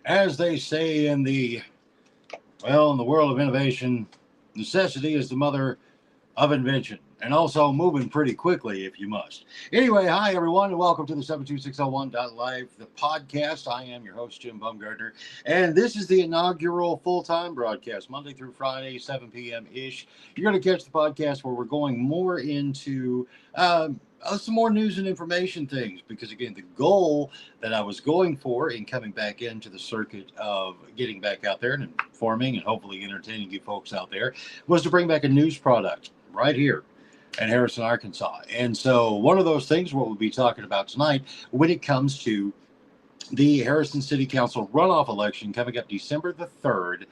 As they say in the world of innovation, necessity is the mother of invention, and also moving pretty quickly if you must. Anyway, hi everyone, and welcome to the 72601.live, the podcast. I am your host, Jim Bumgardner, and this is the inaugural full-time broadcast, Monday through Friday, 7 p.m. ish. You're going to catch the podcast where we're going more into some more news and information things, because again, the goal that I was going for in coming back into the circuit of getting back out there and informing and hopefully entertaining you folks out there was to bring back a news product right here in Harrison, Arkansas. And so one of those things, what we'll be talking about tonight when it comes to the Harrison City Council runoff election coming up December the 3rd.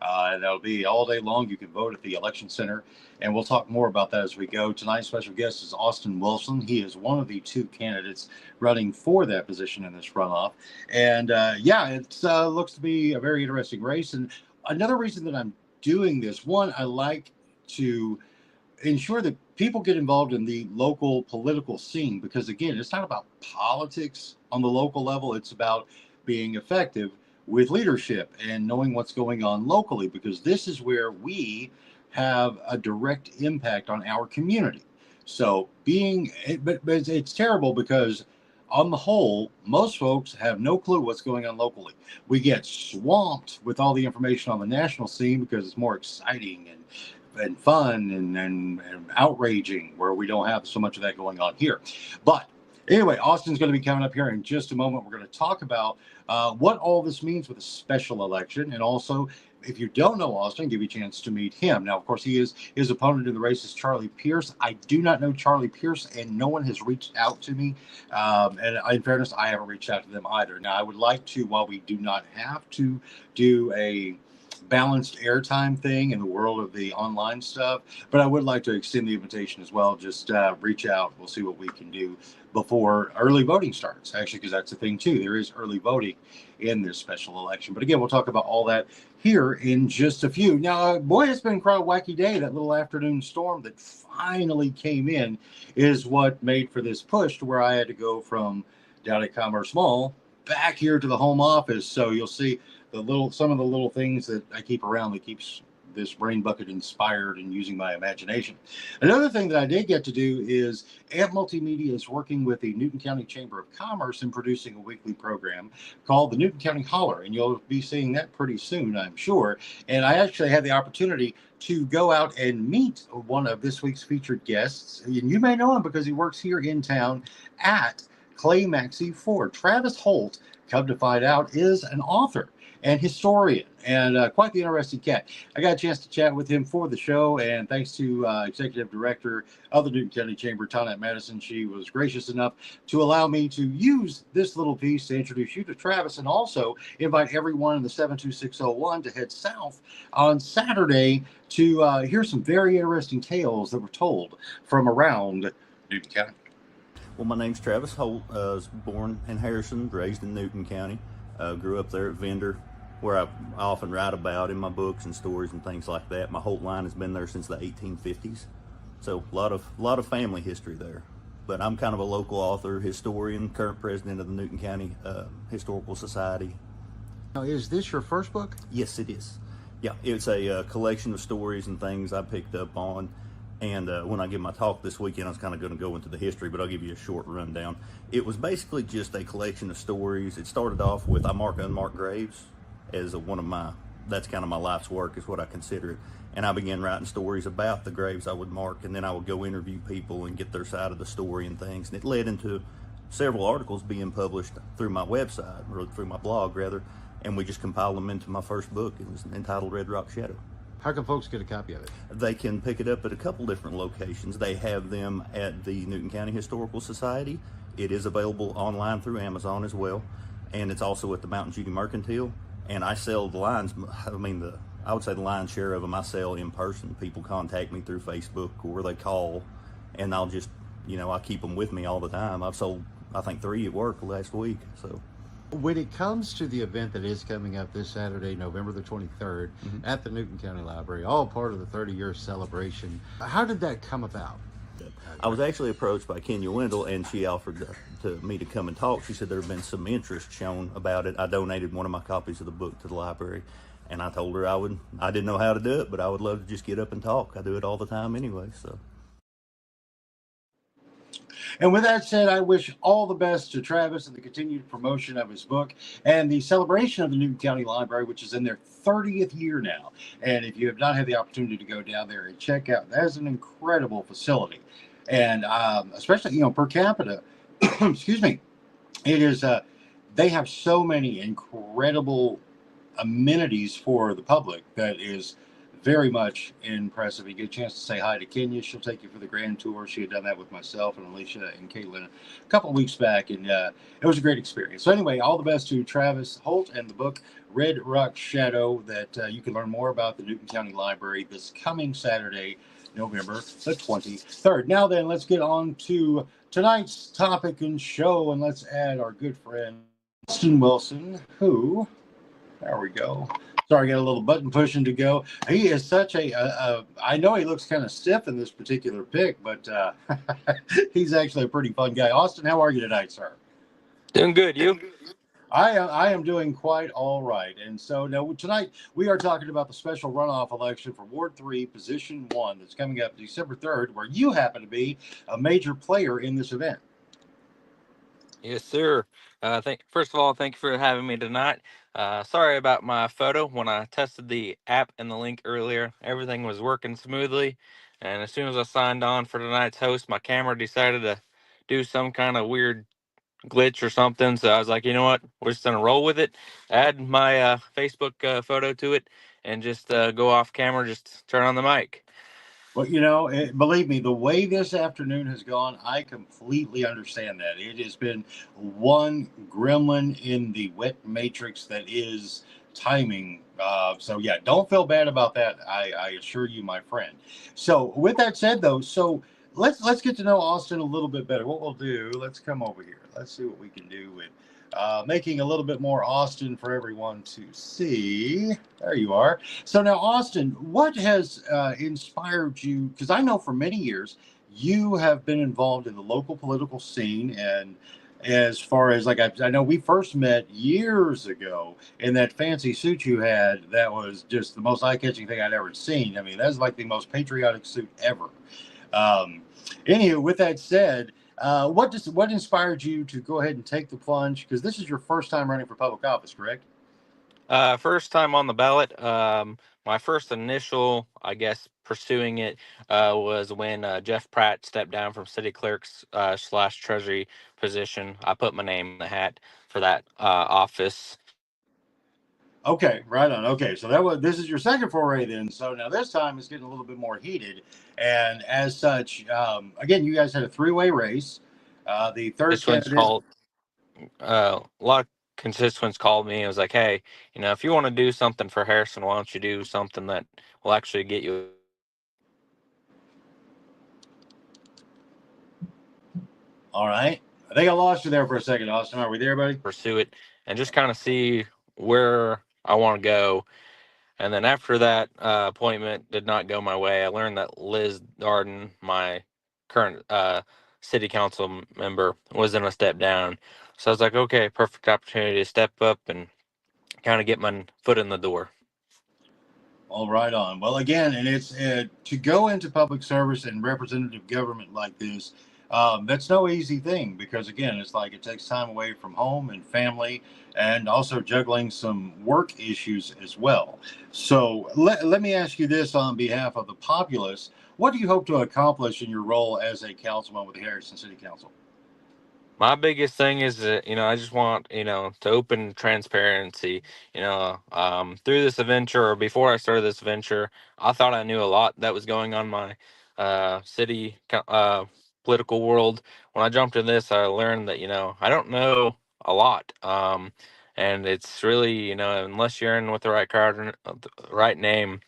And that'll be all day long. You can vote at the election center, and we'll talk more about that as we go. Tonight's special guest is Austin Wilson. He is one of the two candidates running for that position in this runoff. And it looks to be a very interesting race. And another reason that I'm doing this, one, I like to ensure that people get involved in the local political scene, because again, it's not about politics on the local level. It's about being effective with leadership and knowing what's going on locally, because this is where we have a direct impact on our community. So but it's terrible because on the whole, most folks have no clue what's going on locally. We get swamped with all the information on the national scene because it's more exciting and fun and outraging, where we don't have so much of that going on here. But anyway, Austin's going to be coming up here in just a moment. We're going to talk about what all this means with a special election, and also, if you don't know Austin, give you a chance to meet him. Now, of course, his opponent in the race is Charlie Pierce. I do not know Charlie Pierce, and no one has reached out to me. And in fairness, I haven't reached out to them either. Now, I would like to, while we do not have to do a balanced airtime thing in the world of the online stuff, but I would like to extend the invitation as well. Just reach out. We'll see what we can do before early voting starts, actually, because that's the thing too. There is early voting in this special election. But again, we'll talk about all that here in just a few. Now, boy, it's been quite a wacky day. That little afternoon storm that finally came in is what made for this push to where I had to go from down at Commerce Mall back here to the home office. So you'll see some of the little things that I keep around that keeps this brain bucket inspired and using my imagination. Another thing that I did get to do is AMP Multimedia is working with the Newton County Chamber of Commerce and producing a weekly program called the Newton County Holler, and you'll be seeing that pretty soon, I'm sure. And I actually had the opportunity to go out and meet one of this week's featured guests, and you may know him because he works here in town at Clay Maxey Ford. Travis Holt, come to find out, is an author and historian, and quite the interesting cat. I got a chance to chat with him for the show, and thanks to Executive Director of the Newton County Chamber, Tonette Madison. She was gracious enough to allow me to use this little piece to introduce you to Travis, and also invite everyone in the 72601 to head south on Saturday to hear some very interesting tales that were told from around Newton County. Well, my name's Travis Holt. I was born in Harrison, raised in Newton County. Grew up there at Vendor, where I often write about in my books and stories and things like that. My Holt line has been there since the 1850s, so a lot of family history there. But I'm kind of a local author, historian, current president of the Newton County Historical Society. Now, is this your first book? Yes, it is. Yeah, it's a collection of stories and things I picked up on. And when I give my talk this weekend, I was kind of going to go into the history, but I'll give you a short rundown. It was basically just a collection of stories. It started off with I mark unmarked graves as that's kind of my life's work, is what I consider it. And I began writing stories about the graves I would mark, and then I would go interview people and get their side of the story and things. And it led into several articles being published through my website, or through my blog rather, and we just compiled them into my first book. It was entitled Red Rock Shadow. How can folks get a copy of it? They can pick it up at a couple different locations. They have them at the Newton County Historical Society. It is available online through Amazon as well. And it's also at the Mount Judy Mercantile. And I sell the lines, I would say the lion's share of them I sell in person. People contact me through Facebook, or they call, and I'll just, I keep them with me all the time. I've sold, I think, 3 at work last week, so. When it comes to the event that is coming up this Saturday, November the 23rd, at the Newton County Library, all part of the 30-year celebration, how did that come about? I was actually approached by Kenya Wendell, and she offered to me to come and talk. She said there had been some interest shown about it. I donated one of my copies of the book to the library, and I told her I would. I didn't know how to do it, but I would love to just get up and talk. I do it all the time anyway, so. And with that said, I wish all the best to Travis and the continued promotion of his book and the celebration of the Newton County Library, which is in their 30th year now. And if you have not had the opportunity to go down there and check out, that is an incredible facility. And especially, per capita, excuse me, it is, they have so many incredible amenities for the public that is very much impressive. You get a chance to say hi to Kenya. She'll take you for the grand tour. She had done that with myself and Alicia and Caitlin a couple of weeks back, and it was a great experience. So anyway, all the best to Travis Holt and the book Red Rock Shadow, that you can learn more about the Newton County Library this coming Saturday, November the 23rd. Now then, let's get on to tonight's topic and show, and let's add our good friend Austin Wilson, who, there we go. Sorry, I got a little button pushing to go. He is such I know he looks kind of stiff in this particular pic, but he's actually a pretty fun guy. Austin, how are you tonight, sir? Doing good. You? I am doing quite all right. And so now tonight we are talking about the special runoff election for Ward 3, Position 1 that's coming up December 3rd, where you happen to be a major player in this event. Yes, sir. First of all, thank you for having me tonight. Sorry about my photo. When I tested the app and the link earlier, everything was working smoothly. And as soon as I signed on for tonight's host, my camera decided to do some kind of weird glitch or something. So I was like, you know what? We're just going to roll with it. Add my Facebook photo to it and just go off camera, just turn on the mic. Well, believe me, the way this afternoon has gone, I completely understand that. It has been one gremlin in the wet matrix that is timing. So yeah, don't feel bad about that. I assure you, my friend. So with that said, though, so let's get to know Austin a little bit better. What we'll do, let's come over here. Let's see what we can do with making a little bit more Austin for everyone to see. There you are. So now, Austin, what has inspired you? Because I know for many years you have been involved in the local political scene, and as far as like I know we first met years ago in that fancy suit you had. That was just the most eye-catching thing I'd ever seen. I mean, that's like the most patriotic suit ever. Um, Anywho, with that said, what inspired you to go ahead and take the plunge? Because this is your first time running for public office, correct? First time on the ballot. My first initial, I guess, pursuing it was when Jeff Pratt stepped down from city clerk's slash treasury position. I put my name in the hat for that office. Okay, right on. Okay, so this is your second foray then. So now this time it's getting a little bit more heated, and as such, again, you guys had a three-way race. The third Constituents candidate. called. A lot of constituents called me. It was like, hey, if you want to do something for Harrison, why don't you do something that will actually get you. All right. I think I lost you there for a second, Austin. Are we there, buddy? Pursue it and just kind of see where I want to go. And then after that appointment did not go my way, I learned that Liz Darden, my current city council member, was in a step down. So I was like, okay, perfect opportunity to step up and kind of get my foot in the door. All right on. Well, again, and it's to go into public service and representative government like this. That's no easy thing because, again, it's like it takes time away from home and family and also juggling some work issues as well. So let me ask you this on behalf of the populace. What do you hope to accomplish in your role as a councilman with the Harrison City Council? My biggest thing is that, I just want, to open transparency, through this adventure or before I started this venture, I thought I knew a lot that was going on in my city political world. When I jumped in this, I learned that, I don't know a lot. And it's really, unless you're in with the right card, the right name,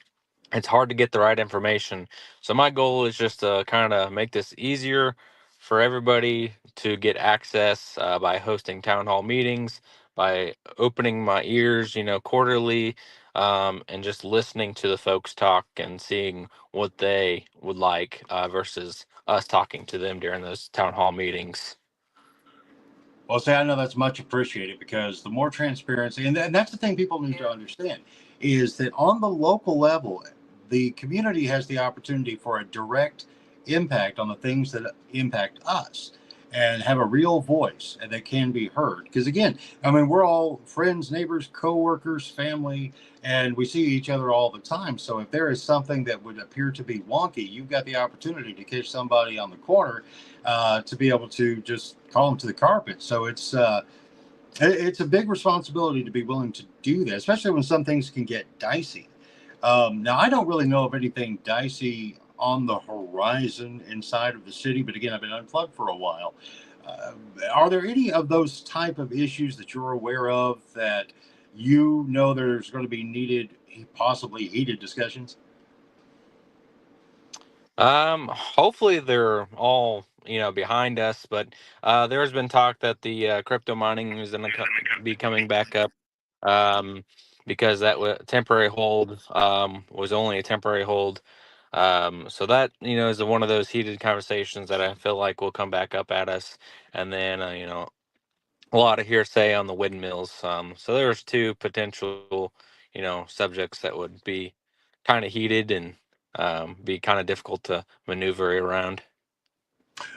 it's hard to get the right information. So my goal is just to kind of make this easier for everybody to get access by hosting town hall meetings, by opening my ears, quarterly, and just listening to the folks talk and seeing what they would like versus us talking to them during those town hall meetings. Well, see, I know that's much appreciated because the more transparency, and that's the thing people need to understand, is that on the local level, the community has the opportunity for a direct impact on the things that impact us and have a real voice and that can be heard. Because again, I mean, we're all friends, neighbors, co-workers, family, and we see each other all the time. So if there is something that would appear to be wonky, you've got the opportunity to catch somebody on the corner to be able to just call them to the carpet. So it's a big responsibility to be willing to do that, especially when some things can get dicey. Now, I don't really know of anything dicey on the horizon inside of the city, but again, I've been unplugged for a while. Are there any of those type of issues that you're aware of that you know there's going to be needed, possibly heated discussions? Hopefully they're all, behind us, but there's been talk that the crypto mining is going to be coming back up, um, because that temporary hold was only a temporary hold. So that, is one of those heated conversations that I feel like will come back up at us. And then, a lot of hearsay on the windmills. So there's two potential, subjects that would be kind of heated and be kind of difficult to maneuver around.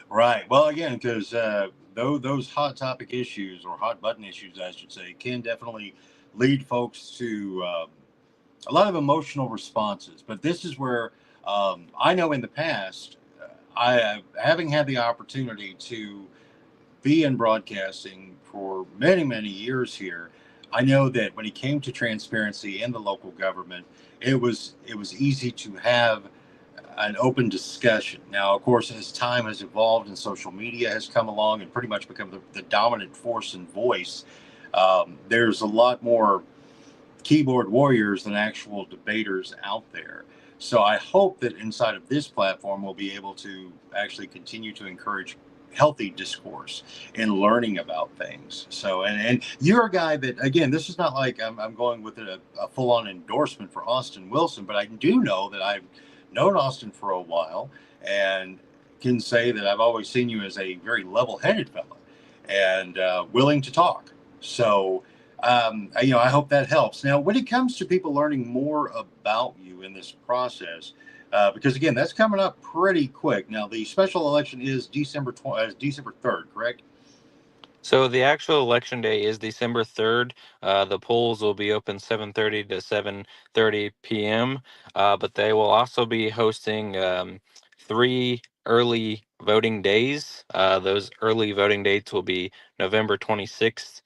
Right. Well, again, because those hot topic issues or hot button issues, I should say, can definitely lead folks to a lot of emotional responses. But this is where I know in the past, having had the opportunity to be in broadcasting for many, many years here, I know that when it came to transparency in the local government, it was easy to have an open discussion. Now, of course, as time has evolved and social media has come along and pretty much become the dominant force and voice, there's a lot more keyboard warriors than actual debaters out there. So I hope that inside of this platform, we'll be able to actually continue to encourage healthy discourse and learning about things. So, and you're a guy that, again, this is not like I'm going with a full on endorsement for Austin Wilson, but I do know that I've known Austin for a while and can say that I've always seen you as a very level headed fellow and willing to talk. So, I hope that helps. Now, when it comes to people learning more about you in this process, because again, that's coming up pretty quick. Now, the special election is December 3rd, correct? So the actual election day is December 3rd. The polls will be open 7:30 to 7:30 p.m. But they will also be hosting 3 early voting days. Those early voting dates will be November 26th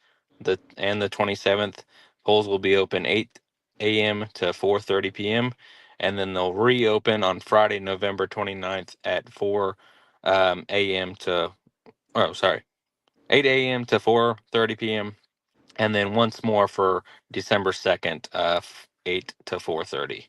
and the 27th. Polls will be open 8 a.m. to 4:30 p.m. And then they'll reopen on Friday, November 29th at 4 a.m. to, oh, sorry, 8 a.m. to 4:30 p.m. and then once more for December 2nd, 8 to 4:30.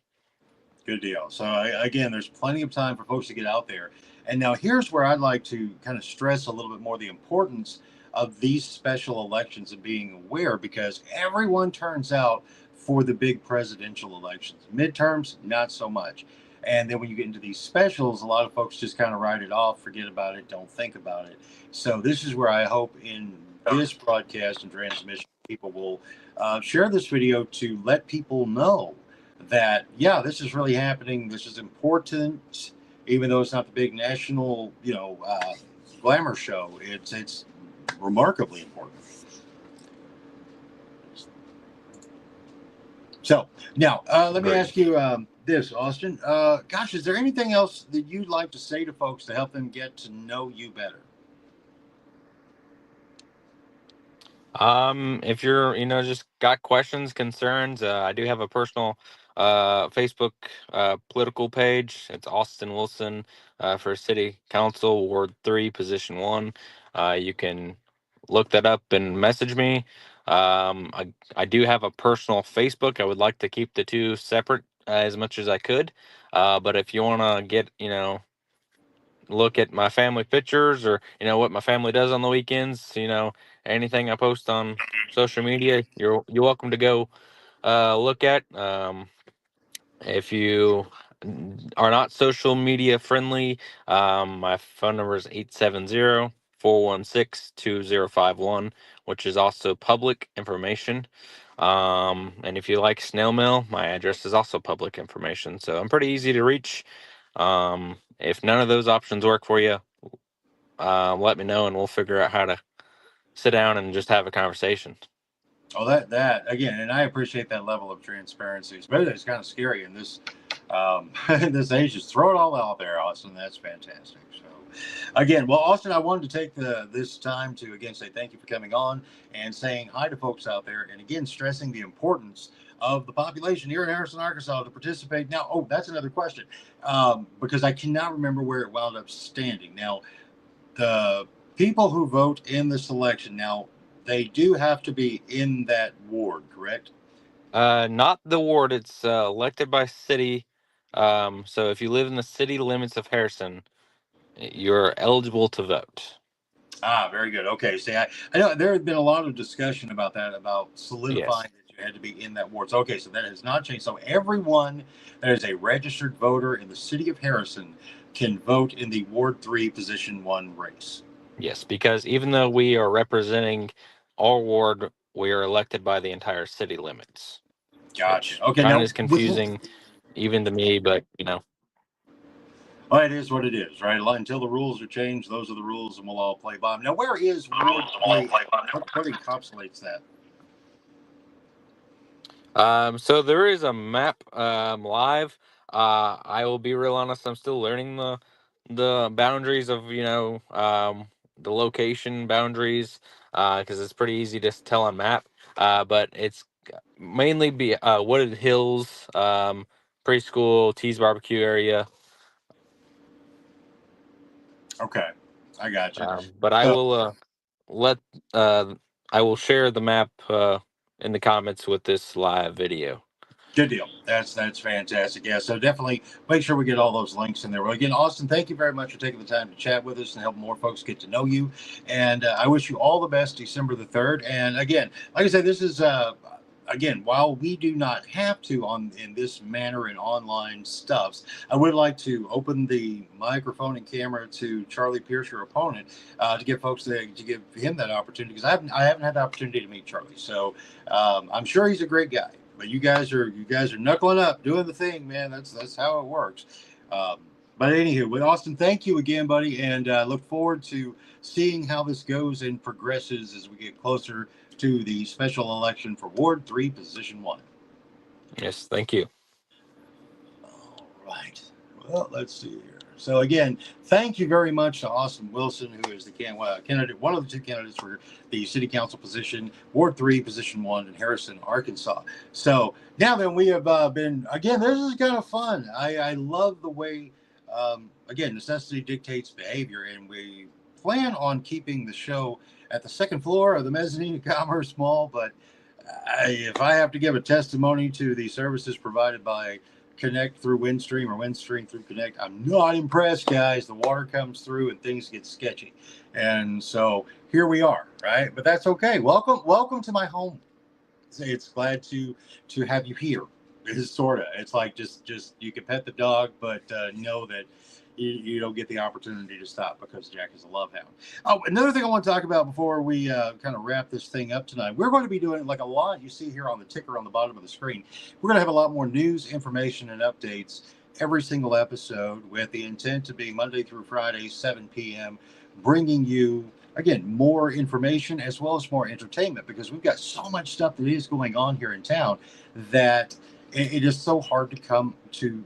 Good deal. So again, there's plenty of time for folks to get out there. And now here's where I'd like to kind of stress a little bit more the importance of these special elections and being aware because everyone turns out for the big presidential elections. Midterms, not so much. And then when you get into these specials, a lot of folks just kind of write it off, forget about it, don't think about it. So this is where I hope in this broadcast and transmission, people will share this video to let people know that yeah, this is really happening, this is important, even though it's not the big national glamour show. It's remarkably important. So now let me ask you this, Austin. Gosh, is there anything else that you'd like to say to folks to help them get to know you better? If you're, just got questions, concerns, I do have a personal Facebook political page. It's Austin Wilson for City Council, Ward 3, Position 1. You can look that up and message me. I do have a personal Facebook. I would like to keep the two separate as much as I could. But if you want to get, look at my family pictures or what my family does on the weekends, anything I post on social media, you're welcome to go look at. If you are not social media friendly, my phone number is 870-416-2051, which is also public information. And if you like snail mail, my address is also public information. So I'm pretty easy to reach. If none of those options work for you, let me know and we'll figure out how to sit down and just have a conversation. Oh, that again, and I appreciate that level of transparency. But it's kind of scary in this in this age. Just throw it all out there, Austin. That's fantastic. So, again, well, Austin, I wanted to take this time to again say thank you for coming on and saying hi to folks out there, and again stressing the importance of the population here in Harrison, Arkansas, to participate. Now, oh, that's another question, because I cannot remember where it wound up standing. Now, the people who vote in the selection now, they do have to be in that ward, correct? Not the ward. It's elected by city. So if you live in the city limits of Harrison, you're eligible to vote. Ah, very good. Okay, see, I know there had been a lot of discussion about that, about Yes. solidifying that you had to be in that ward. So, okay, so that has not changed. So everyone that is a registered voter in the city of Harrison can vote in the Ward 3 Position 1 race. Yes, because even though we are representing our ward, we are elected by the entire city limits. Gotcha. Which Okay, kind now of is confusing even to me, but well, it is what it is, right? Until the rules are changed, those are the rules, and we'll all play by them. Now, where is Ward 3? What encapsulates that? So there is a map live. I will be real honest, I'm still learning the boundaries of the location boundaries, because it's pretty easy to tell on map. But it's mainly be Wooded Hills, preschool, Tees barbecue area. Okay, I got you. But I will I will share the map in the comments with this live video. Good deal. That's fantastic. Yeah, so definitely make sure we get all those links in there. Well, again, Austin, thank you very much for taking the time to chat with us and help more folks get to know you. And I wish you all the best December the 3rd. And again, like I said, this is again, while we do not have to in this manner in online stuffs, I would like to open the microphone and camera to Charlie Pierce, your opponent, to give folks to give him that opportunity, because I haven't had the opportunity to meet Charlie. So I'm sure he's a great guy. But you guys are knuckling up, doing the thing, man. That's how it works. But anywho, with Austin, thank you again, buddy, and look forward to seeing how this goes and progresses as we get closer to the special election for Ward 3, Position 1. Yes, thank you. All right. Well, let's see here. So again, thank you very much to Austin Wilson, who is the candidate, one of the two candidates for the city council position, Ward 3, Position 1 in Harrison, Arkansas. So now then, we have been, again, this is kind of fun. I love the way, again, necessity dictates behavior, and we plan on keeping the show at the second floor of the Mezzanine Commerce Mall, but if I have to give a testimony to the services provided by Connect through Windstream or Windstream through Connect, I'm not impressed, guys. The water comes through and things get sketchy. And so here we are, right? But that's okay. Welcome to my home. It's glad to have you here. It's sort of, it's like just you can pet the dog, but know that you don't get the opportunity to stop because Jack is a love hound. Oh, another thing I want to talk about before we kind of wrap this thing up tonight, we're going to be doing like a lot you see here on the ticker on the bottom of the screen. We're going to have a lot more news, information, and updates every single episode, with the intent to be Monday through Friday, 7 p.m., bringing you, again, more information as well as more entertainment, because we've got so much stuff that is going on here in town that it is so hard to come to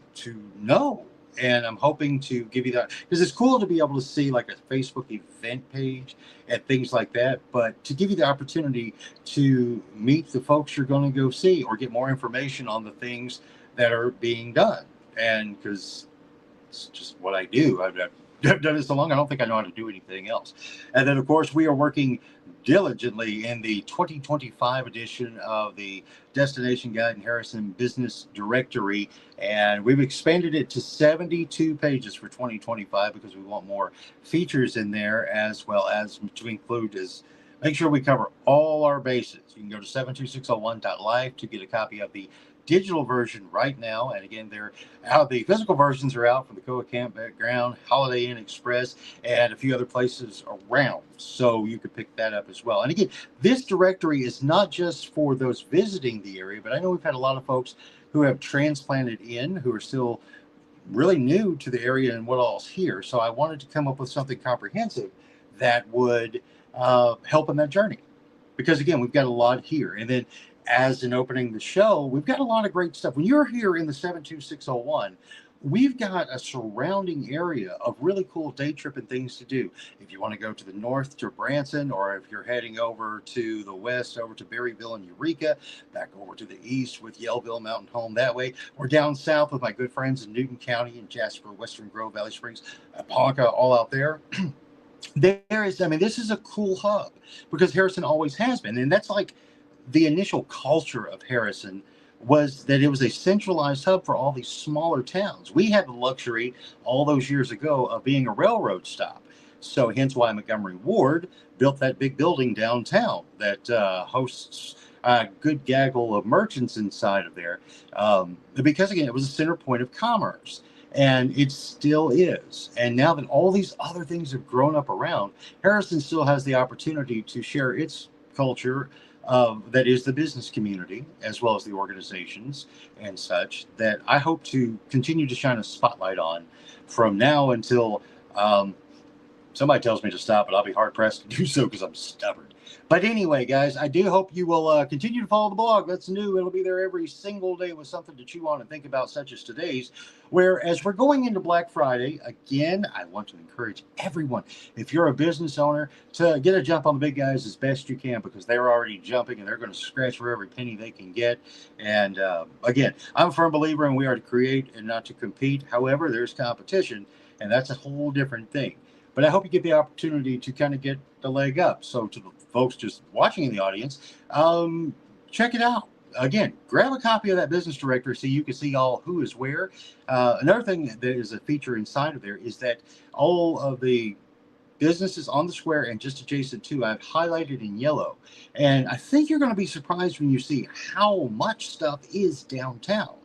know. And I'm hoping to give you that, because it's cool to be able to see like a Facebook event page and things like that, but to give you the opportunity to meet the folks you're going to go see or get more information on the things that are being done. And because it's just what I do. I've done it so long, I don't think I know how to do anything else. And then, of course, we are working diligently in the 2025 edition of the Destination Guide in Harrison Business Directory, and we've expanded it to 72 pages for 2025 because we want more features in there, as well as to include as make sure we cover all our bases. You can go to 72601.life to get a copy of the digital version right now. And again, they're out. The physical versions are out from the Koa Campground, Holiday Inn Express, and a few other places around. So you could pick that up as well. And again, this directory is not just for those visiting the area, but I know we've had a lot of folks who have transplanted in who are still really new to the area and what all's here. So I wanted to come up with something comprehensive that would help in that journey. Because again, we've got a lot here. And then as in opening the show, we've got a lot of great stuff. When you're here in the 72601, we've got a surrounding area of really cool day tripping things to do. If you want to go to the north to Branson, or if you're heading over to the west, over to Berryville and Eureka, back over to the east with Yellville Mountain Home that way, or down south with my good friends in Newton County and Jasper, Western Grove, Valley Springs, Ponca, all out there. There is, I mean, this is a cool hub because Harrison always has been. And that's like the initial culture of Harrison was that it was a centralized hub for all these smaller towns. We had the luxury all those years ago of being a railroad stop. So hence why Montgomery Ward built that big building downtown that hosts a good gaggle of merchants inside of there. Because again, it was a center point of commerce. And it still is. And now that all these other things have grown up around, Harrison still has the opportunity to share its culture that is the business community, as well as the organizations and such, that I hope to continue to shine a spotlight on from now until somebody tells me to stop, but I'll be hard pressed to do so because I'm stubborn. But anyway, guys, I do hope you will continue to follow the blog. That's new. It'll be there every single day with something to chew on and think about, such as today's. Where as we're going into Black Friday, again, I want to encourage everyone, if you're a business owner, to get a jump on the big guys as best you can, because they're already jumping and they're going to scratch for every penny they can get. And again, I'm a firm believer in we are to create and not to compete. However, there's competition, and that's a whole different thing. But I hope you get the opportunity to kind of get the leg up. So to the folks just watching in the audience, check it out. Again, grab a copy of that business directory so you can see all who is where. Another thing that is a feature inside of there is that all of the businesses on the square and just adjacent to, I've highlighted in yellow. And I think you're going to be surprised when you see how much stuff is downtown.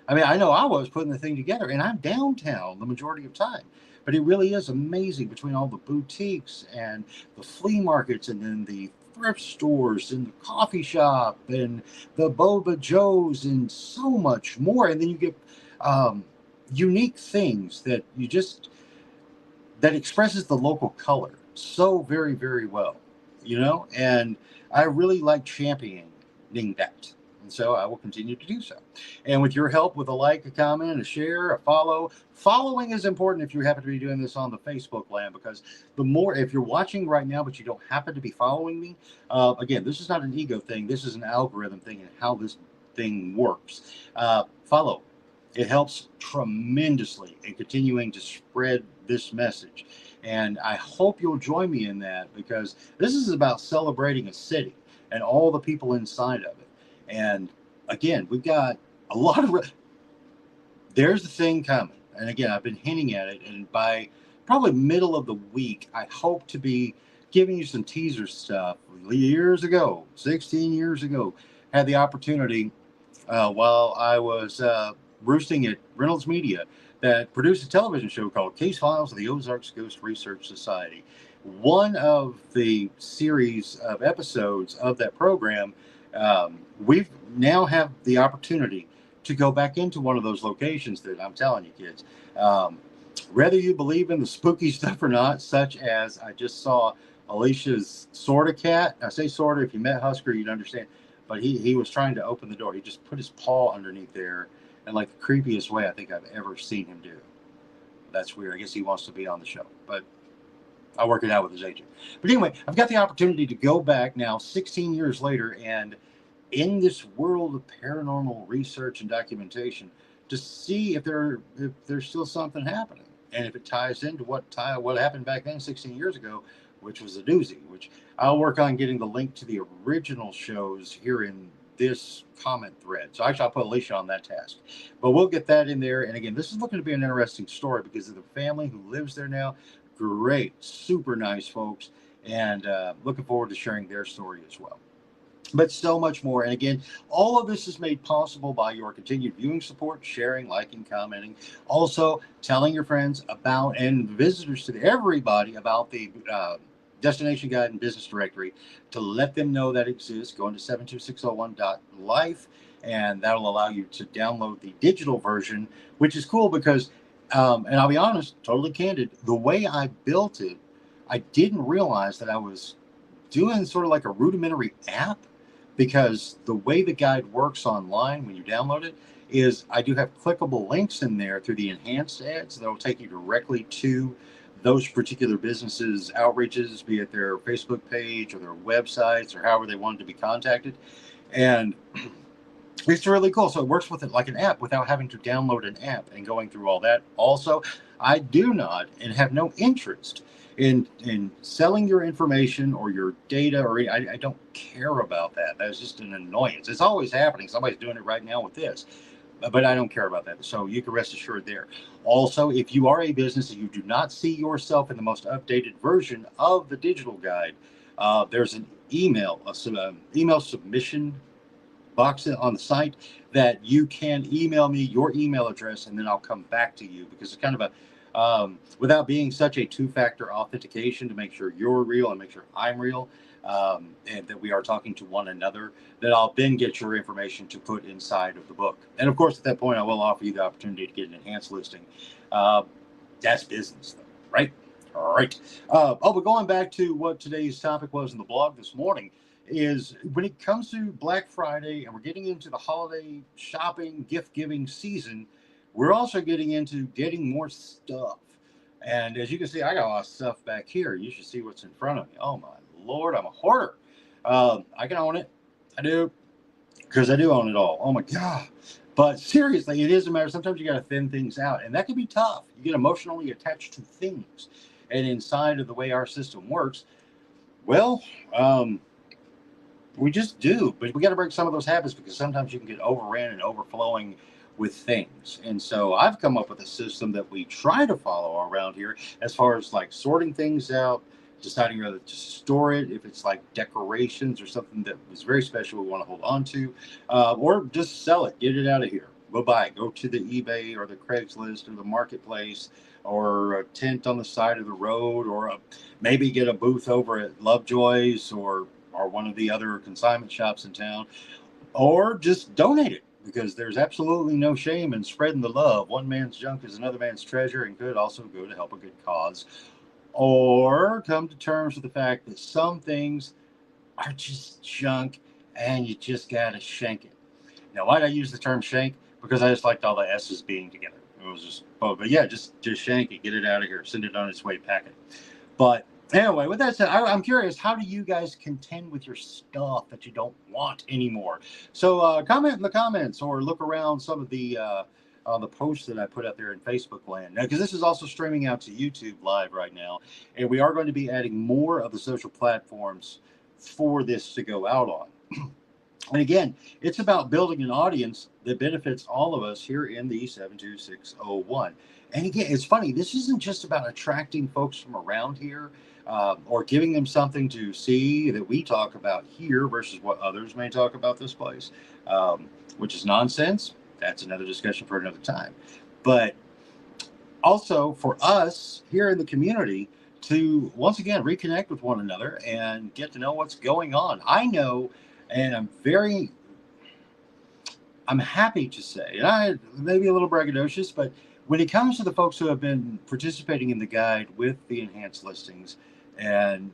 I mean, I know I was putting the thing together, and I'm downtown the majority of time. But it really is amazing between all the boutiques and the flea markets and then the thrift stores and the coffee shop and the Boba Joe's and so much more. And then you get unique things that you just, that expresses the local color so very, very well, you know? And I really like championing that. And so I will continue to do so. And with your help with a like, a comment, a share, a follow. Following is important if you happen to be doing this on the Facebook land, because the more, if you're watching right now, but you don't happen to be following me, again, this is not an ego thing. This is an algorithm thing and how this thing works. Follow. It helps tremendously in continuing to spread this message. And I hope you'll join me in that, because this is about celebrating a city and all the people inside of it. And again, we've got a lot of, there's the thing coming. And again, I've been hinting at it. And by probably middle of the week, I hope to be giving you some teaser stuff. Years ago, 16 years ago, had the opportunity while I was roosting at Reynolds Media that produced a television show called Case Files of the Ozarks Ghost Research Society. One of the series of episodes of that program, we've now have the opportunity to go back into one of those locations that I'm telling you, kids, whether you believe in the spooky stuff or not, such as I just saw Alicia's sorta cat. I say sorta, if you met Husker, you'd understand, but he was trying to open the door. He just put his paw underneath there in like the creepiest way I think I've ever seen him do. That's weird. I guess he wants to be on the show, but I'll work it out with his agent. But anyway, I've got the opportunity to go back now 16 years later, and in this world of paranormal research and documentation, to see if there's still something happening, and if it ties into what happened back then 16 years ago, which was a doozy. Which I'll work on getting the link to the original shows here in this comment thread. So actually, I'll put Alicia on that task, but we'll get that in there. And again, this is looking to be an interesting story because of the family who lives there now. Great, super nice folks, and looking forward to sharing their story as well. but so much more. And again, all of this is made possible by your continued viewing support, sharing, liking, commenting, also telling your friends about and visitors to everybody about the Destination Guide and Business Directory to let them know that exists. Go into 72601.life, and that'll allow you to download the digital version, which is cool because, and I'll be honest, totally candid, the way I built it, I didn't realize that I was doing sort of like a rudimentary app, because the way the guide works online when you download it is I do have clickable links in there through the enhanced ads that will take you directly to those particular businesses' outreaches, be it their Facebook page or their websites or however they wanted to be contacted. And it's really cool. So it works with it like an app without having to download an app and going through all that. Also, I do not and have no interest in selling your information or your data, or I don't care about that. That's just an annoyance. It's always happening. Somebody's doing it right now with this, but I don't care about that. So you can rest assured there. Also, if you are a business and you do not see yourself in the most updated version of the digital guide, there's an email submission box on the site that you can email me your email address, and then I'll come back to you, because it's kind of a without being such a two-factor authentication to make sure you're real and make sure I'm real, and that we are talking to one another, that I'll then get your information to put inside of the book. And of course, at that point, I will offer you the opportunity to get an enhanced listing. That's business, though, right? All right. But going back to what today's topic was in the blog this morning, is when it comes to Black Friday and we're getting into the holiday shopping, gift giving season, we're also getting into getting more stuff. And as you can see, I got a lot of stuff back here. You should see what's in front of me. Oh my Lord, I'm a hoarder. I can own it. I do. Because I do own it all. Oh my God. But seriously, it is a matter. Sometimes you got to thin things out. And that can be tough. You get emotionally attached to things. And inside of the way our system works, well, we just do. But we got to break some of those habits, because sometimes you can get overran and overflowing with things. And so I've come up with a system that we try to follow around here, as far as like sorting things out, deciding whether to store it, if it's like decorations or something that was very special we want to hold on to, or just sell it, get it out of here, bye-bye. Go to the eBay or the Craigslist or the marketplace, or a tent on the side of the road, or maybe get a booth over at Lovejoy's or one of the other consignment shops in town, or just donate it, because there's absolutely no shame in spreading the love. One man's junk is another man's treasure, and could also go to help a good cause. Or come to terms with the fact that some things are just junk and you just gotta shank it. Now, why'd I use the term shank? Because I just liked all the S's being together. It was just, but yeah, just shank it, get it out of here, send it on its way, pack it. But anyway, with that said, I'm curious, how do you guys contend with your stuff that you don't want anymore? So comment in the comments, or look around some of the posts that I put out there in Facebook land. Now, because this is also streaming out to YouTube live right now, and we are going to be adding more of the social platforms for this to go out on. And again, it's about building an audience that benefits all of us here in the 72601. And again, it's funny, this isn't just about attracting folks from around here, or giving them something to see that we talk about here versus what others may talk about this place, which is nonsense. That's another discussion for another time. But also for us here in the community to, once again, reconnect with one another and get to know what's going on. I know, and I'm happy to say, and I may be a little braggadocious, but when it comes to the folks who have been participating in the guide with the enhanced listings, and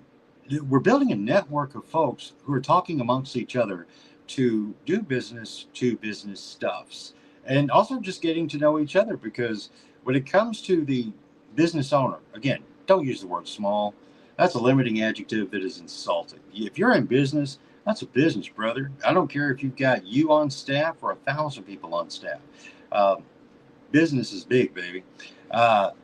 we're building a network of folks who are talking amongst each other to do business to business stuffs, and also just getting to know each other. Because when it comes to the business owner, again, don't use the word small. That's a limiting adjective that is insulting. If you're in business, that's a business, brother. I don't care if you've got you on staff or 1,000 people on staff. Business is big, baby.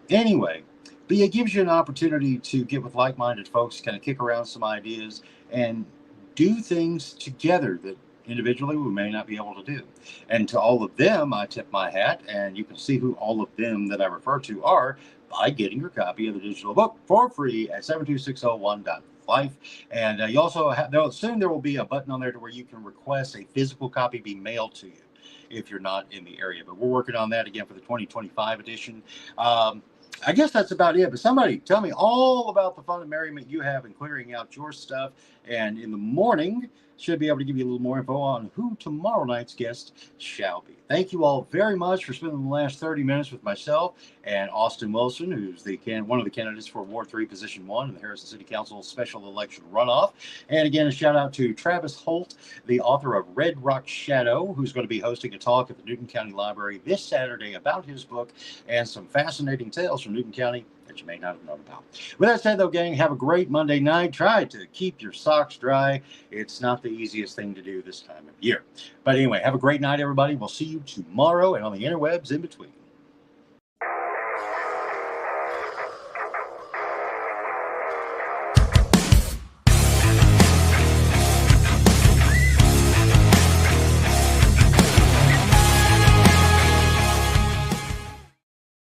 Anyway, but it gives you an opportunity to get with like-minded folks, kind of kick around some ideas, and do things together that individually we may not be able to do. And to all of them, I tip my hat, and you can see who all of them that I refer to are by getting your copy of the digital book for free at 72601.life. life. And you also have, soon there will be a button on there to where you can request a physical copy be mailed to you if you're not in the area. But we're working on that again for the 2025 edition. I guess that's about it. But somebody tell me all about the fun and merriment you have in clearing out your stuff. And in the morning, should be able to give you a little more info on who tomorrow night's guest shall be. Thank you all very much for spending the last 30 minutes with myself and Austin Wilson, who's one of the candidates for Ward 3, Position 1 in the Harrison City Council special election runoff. And again, a shout out to Travis Holt, the author of Red Rock Shadow, who's going to be hosting a talk at the Newton County Library this Saturday about his book and some fascinating tales from Newton County that you may not have known about. With that said, though, gang, have a great Monday night. Try to keep your socks dry. It's not the easiest thing to do this time of year. But anyway, have a great night, everybody. We'll see you tomorrow and on the interwebs in between.